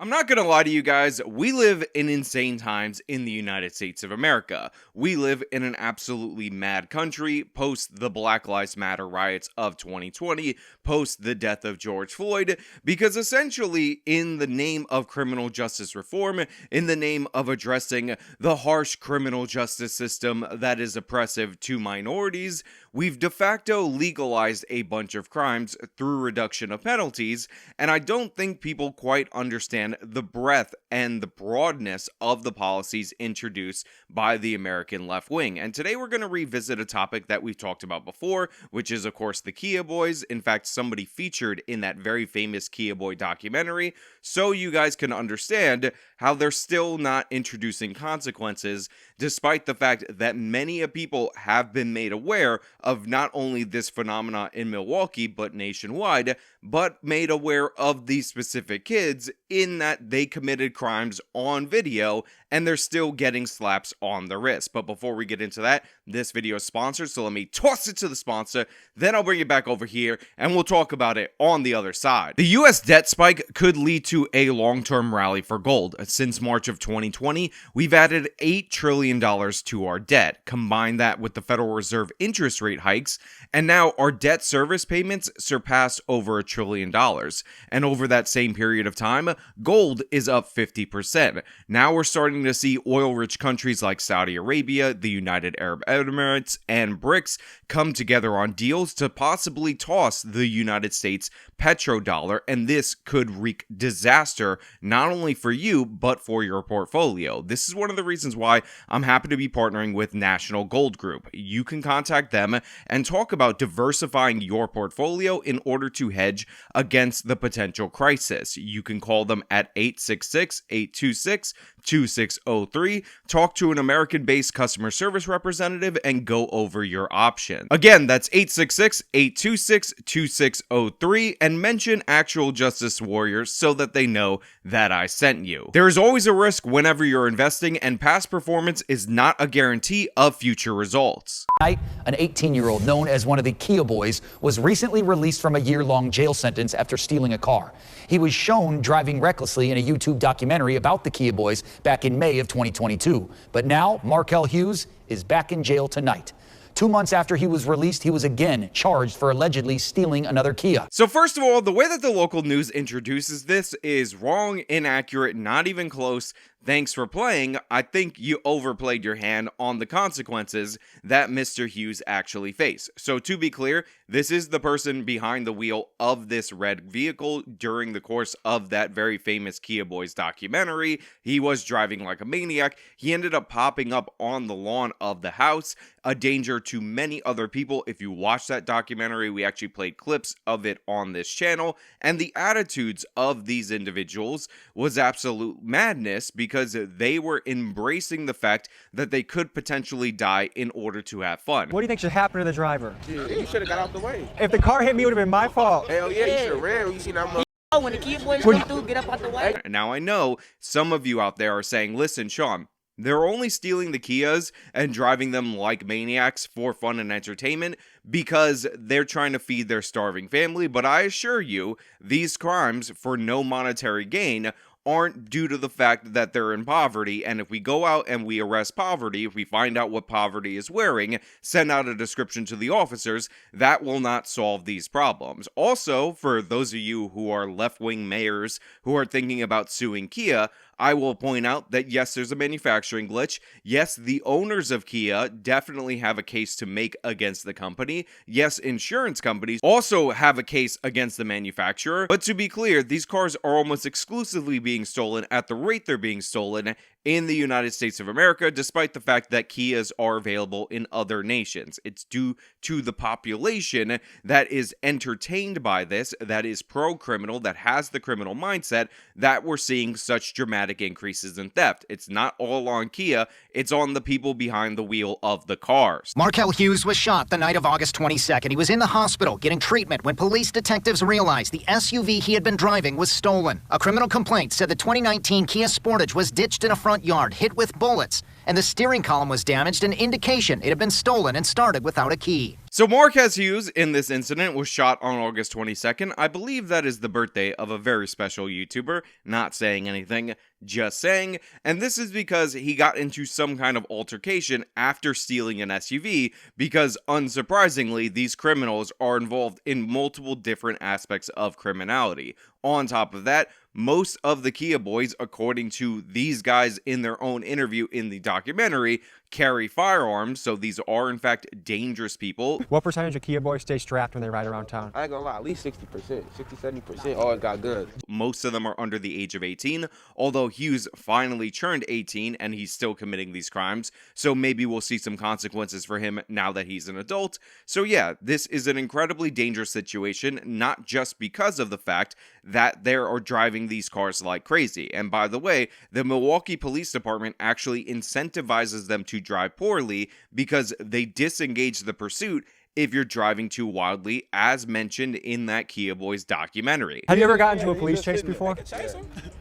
I'm not gonna lie to you guys, we live in insane times in the United States of America. We live in an absolutely mad country, post the Black Lives Matter riots of 2020, post the death of George Floyd, because essentially, in the name of criminal justice reform, in the name of addressing the harsh criminal justice system that is oppressive to minorities, we've de facto legalized a bunch of crimes through reduction of penalties, and I don't think people quite understand the breadth and the broadness of the policies introduced by the American left wing. And today we're going to revisit a topic that we've talked about before, which is, of course, the Kia Boys. In fact, somebody featured in that very famous Kia Boy documentary, so you guys can understand how they're still not introducing consequences, despite the fact that many people have been made aware of not only this phenomena in Milwaukee, but nationwide, but made aware of these specific kids in that they committed crimes on video and they're still getting slaps on the wrist. But before we get into that, this video is sponsored, so let me toss it to the sponsor, then I'll bring it back over here and we'll talk about it on the other side. The US debt spike could lead to a long-term rally for gold. Since March of 2020, we've added $8 trillion to our debt. Combine that with the Federal Reserve interest rate hikes, and now our debt service payments surpass over $1 trillion. And over that same period of time, gold is up 50%. Now we're starting to see oil-rich countries like Saudi Arabia, the United Arab Emirates, and BRICS come together on deals to possibly toss the United States petrodollar, and this could wreak disaster not only for you, but for your portfolio. This is one of the reasons why I'm happy to be partnering with National Gold Group. You can contact them and talk about diversifying your portfolio in order to hedge against the potential crisis. You can call them at 866-826-2603, talk to an American-based customer service representative, and go over your options. Again, that's 866-826-2603, and mention Actual Justice Warriors so that they know that I sent you. There is always a risk whenever you're investing, and past performance is not a guarantee of future results. An 18-year-old known as one of the Kia Boys was recently released from a year-long jail sentence after stealing a car. He was shown driving recklessly in a YouTube documentary about the Kia Boys back in May of 2022. But now, Markel Hughes is back in jail tonight. 2 months after he was released, he was again charged for allegedly stealing another Kia. So first of all, the way that the local news introduces this is wrong, inaccurate, not even close. Thanks for playing. I think you overplayed your hand on the consequences that Mr. Hughes actually faced. So to be clear, this is the person behind the wheel of this red vehicle during the course of that very famous Kia Boys documentary. He was driving like a maniac. He ended up popping up on the lawn of the house, a danger to many other people. If you watch that documentary, we actually played clips of it on this channel, and the attitudes of these individuals was absolute madness because they were embracing the fact that they could potentially die in order to have fun. What do you think should happen to the driver? Yeah, you should have got out the way. If the car hit me, it would have been my fault. Hell yeah, you should have ran when you seen that mother. When the Kia Boys come through, get up out the way. Now I know some of you out there are saying, listen, Sean, they're only stealing the Kias and driving them like maniacs for fun and entertainment because they're trying to feed their starving family. But I assure you, these crimes for no monetary gain aren't due to the fact that they're in poverty. And if we go out and we arrest poverty, if we find out what poverty is wearing, send out a description to the officers, that will not solve these problems. Also, for those of you who are left-wing mayors who are thinking about suing Kia, I will point out that yes, there's a manufacturing glitch. Yes, the owners of Kia definitely have a case to make against the company. Yes, insurance companies also have a case against the manufacturer. But to be clear, these cars are almost exclusively being stolen at the rate they're being stolen in the United States of America, despite the fact that Kias are available in other nations. It's due to the population that is entertained by this, that is pro-criminal, that has the criminal mindset, that we're seeing such dramatic increases in theft. It's not all on Kia, it's on the people behind the wheel of the cars. Markel Hughes was shot the night of August 22nd. He was in the hospital getting treatment when police detectives realized the SUV he had been driving was stolen. A criminal complaint said the 2019 Kia Sportage was ditched in a front yard, hit with bullets, and the steering column was damaged, an indication it had been stolen and started without a key. So Marquez Hughes in this incident was shot on August 22nd. I believe that is the birthday of a very special YouTuber. Not saying anything, just saying. And this is because he got into some kind of altercation after stealing an SUV, because unsurprisingly, these criminals are involved in multiple different aspects of criminality. On top of that, most of the Kia boys, according to these guys in their own interview in the documentary, carry firearms, so these are in fact dangerous people. What percentage of Kia boys stay strapped when they ride around town? I ain't gonna lie, at least 60%, 60-70% always got guns. Most of them are under the age of 18, although Hughes finally turned 18 and he's still committing these crimes, so maybe we'll see some consequences for him now that he's an adult. So yeah, this is an incredibly dangerous situation, not just because of the fact that they are driving these cars like crazy. And by the way, the Milwaukee Police Department actually incentivizes them to drive poorly because they disengage the pursuit if you're driving too wildly, as mentioned in that Kia Boys documentary. Have you ever gotten into a police chase before?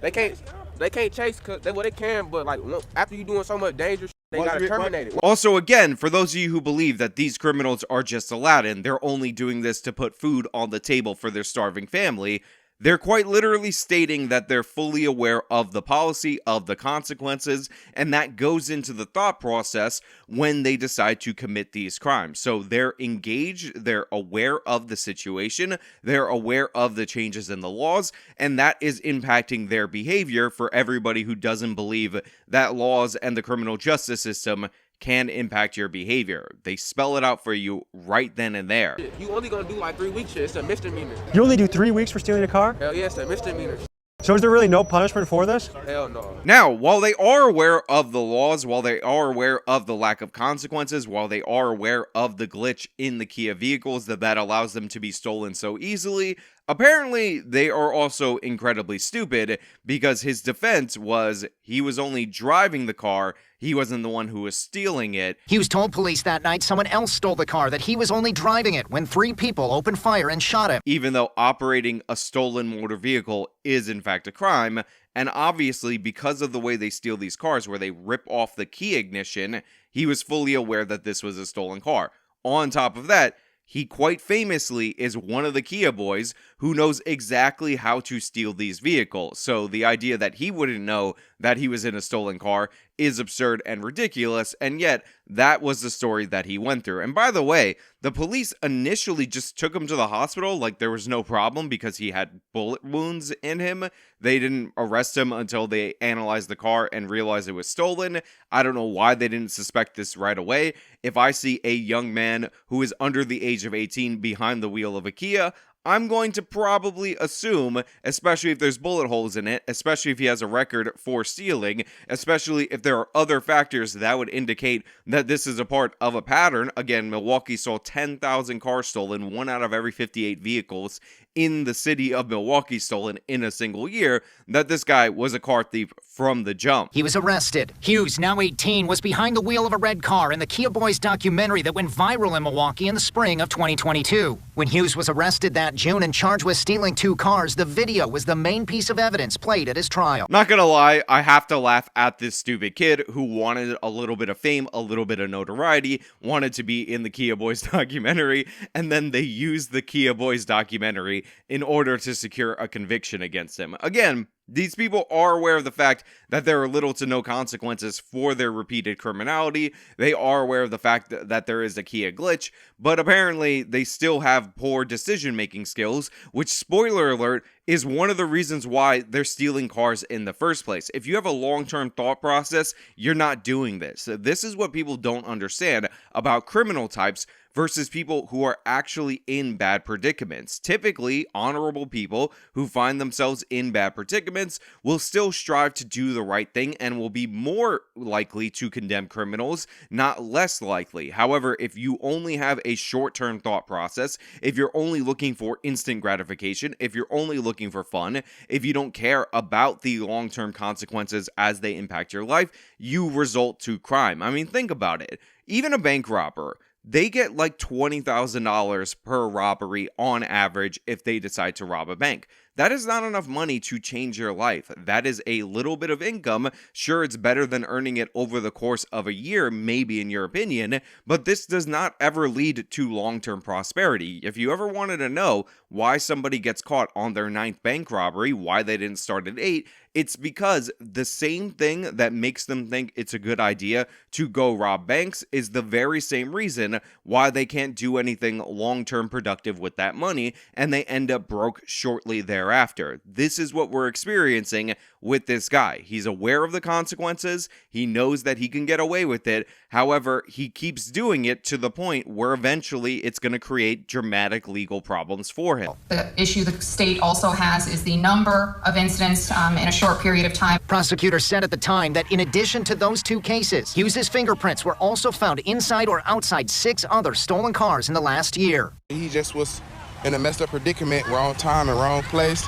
They can't chase, cause they can, but like after you doing so much dangerous, they gotta terminate it. Also, again, for those of you who believe that these criminals are just Aladdin, they're only doing this to put food on the table for their starving family, they're quite literally stating that they're fully aware of the policy, of the consequences, and that goes into the thought process when they decide to commit these crimes. So they're engaged, they're aware of the situation, they're aware of the changes in the laws, and that is impacting their behavior for everybody who doesn't believe that laws and the criminal justice system can impact your behavior. They spell it out for you right then and there. You only gonna do like 3 weeks shit, it's a misdemeanor. You only do 3 weeks for stealing a car? Hell yeah, it's a misdemeanor. So is there really no punishment for this? Hell no. Now, while they are aware of the laws, while they are aware of the lack of consequences, while they are aware of the glitch in the Kia vehicles that allows them to be stolen so easily, apparently they are also incredibly stupid, because his defense was he was only driving the car, he wasn't the one who was stealing it. Hughes told police that night someone else stole the car, that he was only driving it when 3 people opened fire and shot him. Even though operating a stolen motor vehicle is in fact a crime, and obviously because of the way they steal these cars where they rip off the key ignition, he was fully aware that this was a stolen car. On top of that, he quite famously is one of the Kia boys who knows exactly how to steal these vehicles. So the idea that he wouldn't know that he was in a stolen car is absurd and ridiculous, and yet that was the story that he went through. And by the way, the police initially just took him to the hospital like there was no problem because he had bullet wounds in him. They didn't arrest him until they analyzed the car and realized it was stolen. I don't know why they didn't suspect this right away. If I see a young man who is under the age of 18 behind the wheel of a Kia, I'm going to probably assume, especially if there's bullet holes in it, especially if he has a record for stealing, especially if there are other factors that would indicate that this is a part of a pattern. Again, Milwaukee saw 10,000 cars stolen, 1 out of every 58 vehicles in the city of Milwaukee stolen in a single year, that this guy was a car thief from the jump. He was arrested. Hughes, now 18, was behind the wheel of a red car in the Kia Boys documentary that went viral in Milwaukee in the spring of 2022. When Hughes was arrested that June and charged with stealing 2 cars, the video was the main piece of evidence played at his trial. Not gonna lie, I have to laugh at this stupid kid who wanted a little bit of fame, a little bit of notoriety, wanted to be in the Kia Boys documentary, and then they used the Kia Boys documentary in order to secure a conviction against him. Again, these people are aware of the fact that there are little to no consequences for their repeated criminality. They are aware of the fact that there is a Kia glitch, but apparently they still have poor decision-making skills, which, spoiler alert, is one of the reasons why they're stealing cars in the first place. If you have a long-term thought process, you're not doing this. This is what people don't understand about criminal types versus people who are actually in bad predicaments. Typically, honorable people who find themselves in bad predicaments will still strive to do the right thing and will be more likely to condemn criminals, not less likely. However, if you only have a short-term thought process, if you're only looking for instant gratification, if you're only looking for fun, if you don't care about the long-term consequences as they impact your life, you result to crime. I mean, think about it. Even a bank robber, they get like $20,000 per robbery on average if they decide to rob a bank. that is not enough money to change your life. That is a little bit of income. Sure, it's better than earning it over the course of a year, maybe in your opinion, but this does not ever lead to long-term prosperity. If you ever wanted to know why somebody gets caught on their 9th bank robbery, why they didn't start at 8, it's because the same thing that makes them think it's a good idea to go rob banks is the very same reason why they can't do anything long-term productive with that money, and they end up broke shortly thereafter. This is what we're experiencing with this guy. He's aware of the consequences. He knows that he can get away with it. However, he keeps doing it to the point where eventually it's going to create dramatic legal problems for him. The issue the state also has is the number of incidents in a short period of time. Prosecutors said at the time that in addition to those 2 cases, Hughes's fingerprints were also found inside or outside 6 other stolen cars in the last year. He just was in a messed up predicament, wrong time and wrong place.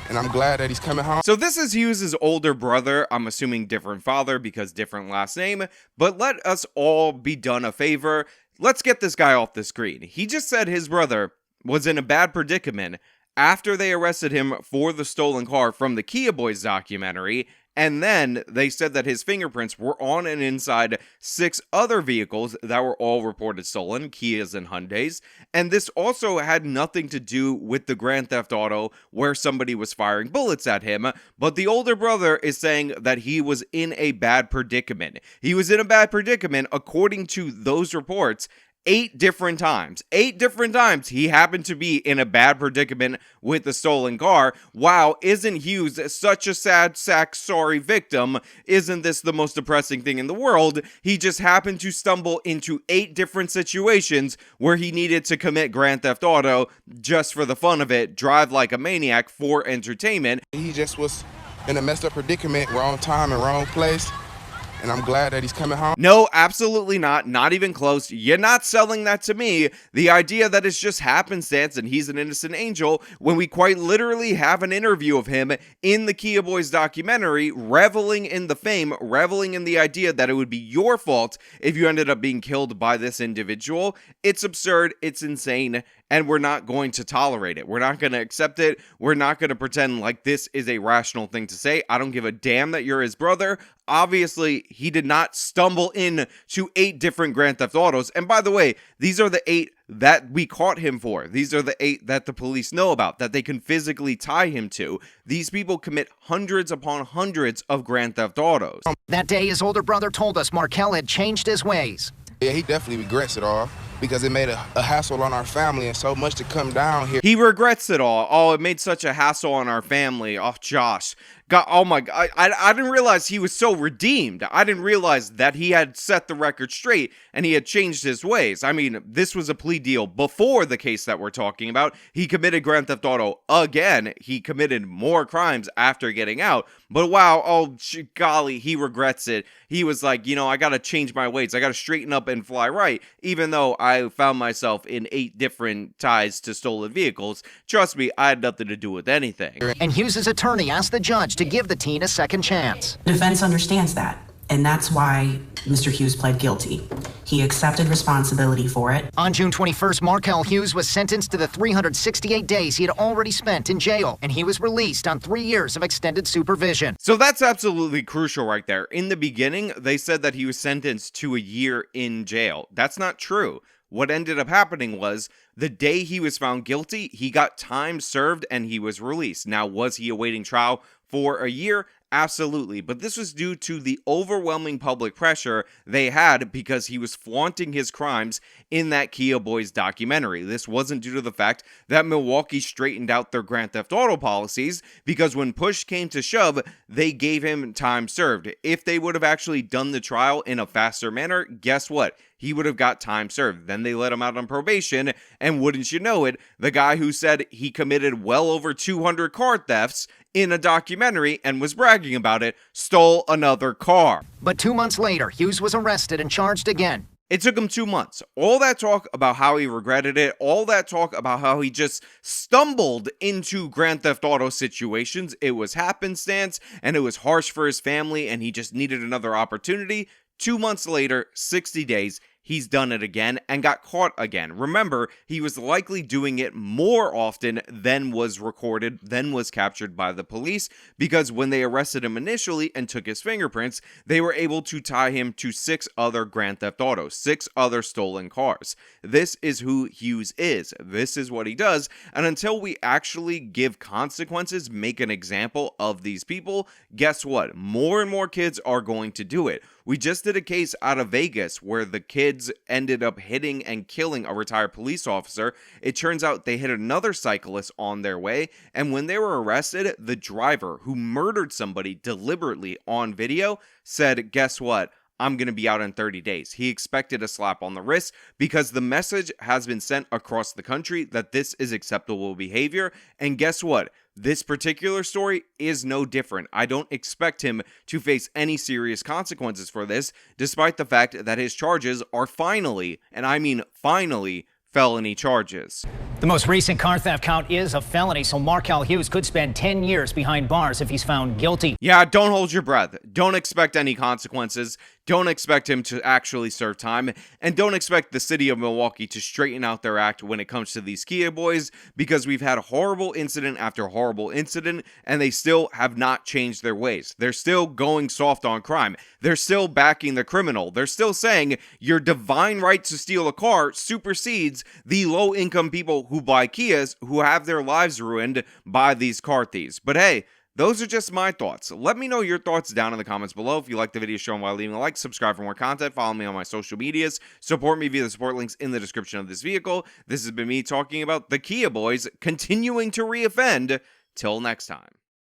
And I'm glad that he's coming home. So this is Hughes' older brother. I'm assuming different father because different last name. But let us all be done a favor. Let's get this guy off the screen. He just said his brother was in a bad predicament after they arrested him for the stolen car from the Kia Boys documentary. And then they said that his fingerprints were on and inside 6 other vehicles that were all reported stolen, Kias and Hyundais. And this also had nothing to do with the Grand Theft Auto where somebody was firing bullets at him. But the older brother is saying that he was in a bad predicament. He was in a bad predicament according to those reports. 8 different times. 8 different times he happened to be in a bad predicament with the stolen car. Wow, isn't Hughes such a sad sack sorry victim? Isn't this the most depressing thing in the world? He just happened to stumble into 8 different situations where he needed to commit Grand Theft Auto just for the fun of it, drive like a maniac for entertainment. He just was in a messed up predicament, wrong time and wrong place. And I'm glad that he's coming home. No, absolutely not. Not even close. You're not selling that to me. The idea that it's just happenstance and he's an innocent angel, when we quite literally have an interview of him in the Kia Boys documentary, reveling in the fame, reveling in the idea that it would be your fault if you ended up being killed by this individual. It's absurd. It's insane. And we're not going to tolerate it. We're not going to accept it. We're not going to pretend like this is a rational thing to say. I don't give a damn that you're his brother. Obviously, he did not stumble in to 8 different Grand Theft Autos. And by the way, these are the 8 that we caught him for. These are the 8 that the police know about, that they can physically tie him to. These people commit hundreds upon hundreds of Grand Theft Autos. That day, his older brother told us Markel had changed his ways. Yeah, he definitely regrets it all because it made a hassle on our family and so much to come down here. He regrets it all. Oh, it made such a hassle on our family. Oh, Josh. God, oh my God. I didn't realize he was so redeemed. I didn't realize that he had set the record straight and he had changed his ways. I mean, this was a plea deal before the case that we're talking about. He committed Grand Theft Auto again. He committed more crimes after getting out. But wow, oh golly, he regrets it. He was like, you know, I gotta change my ways. I gotta straighten up and fly right. Even though I found myself in 8 different ties to stolen vehicles, trust me, I had nothing to do with anything. And Hughes's attorney asked the judge to give the teen a second chance. The defense understands that, and that's why Mr. Hughes pled guilty. He accepted responsibility for it. On June 21st, Markel Hughes was sentenced to the 368 days he had already spent in jail, and he was released on 3 years of extended supervision. So that's absolutely crucial right there. In the beginning, they said that he was sentenced to a year in jail. That's not true. What ended up happening was the day he was found guilty, he got time served and he was released. Now, was he awaiting trial for a year? Absolutely, but this was due to the overwhelming public pressure they had because he was flaunting his crimes in that Kia Boys documentary. This wasn't due to the fact that Milwaukee straightened out their Grand Theft Auto policies, because when push came to shove, they gave him time served. If they would have actually done the trial in a faster manner, guess what? He would have got time served. Then they let him out on probation, and wouldn't you know it, the guy who said he committed well over 200 car thefts in a documentary and was bragging about it, stole another car. But 2 months later, Hughes was arrested and charged again. It took him 2 months. All that talk about how he regretted it, all that talk about how he just stumbled into Grand Theft Auto situations, it was happenstance, and it was harsh for his family, and he just needed another opportunity. 2 months later, 60 days, he's done it again and got caught again. Remember, he was likely doing it more often than was recorded, than was captured by the police, because when they arrested him initially and took his fingerprints, they were able to tie him to 6 other Grand Theft Autos, 6 other stolen cars. This is who Hughes is. This is what he does. And until we actually give consequences, make an example of these people, guess what? More and more kids are going to do it. We just did a case out of Vegas where the kids ended up hitting and killing a retired police officer. It turns out they hit another cyclist on their way, and when they were arrested, the driver who murdered somebody deliberately on video said, guess what? I'm going to be out in 30 days. He expected a slap on the wrist because the message has been sent across the country that this is acceptable behavior. And guess what? This particular story is no different. I don't expect him to face any serious consequences for this, despite the fact that his charges are finally, and I mean finally, felony charges. The most recent car theft count is a felony, so Markel Hughes could spend 10 years behind bars if he's found guilty. Yeah, don't hold your breath. Don't expect any consequences. Don't expect him to actually serve time. And don't expect the city of Milwaukee to straighten out their act when it comes to these Kia boys, because we've had horrible incident after horrible incident, and they still have not changed their ways. They're still going soft on crime. They're still backing the criminal. They're still saying your divine right to steal a car supersedes the low-income people who buy Kias who have their lives ruined by these car thieves. But hey, those are just my thoughts. Let me know your thoughts down in the comments below. If you like the video, show them while leaving a like, subscribe for more content, follow me on my social medias, support me via the support links in the description of this vehicle. This has been me talking about the Kia boys continuing to reoffend. Till next time.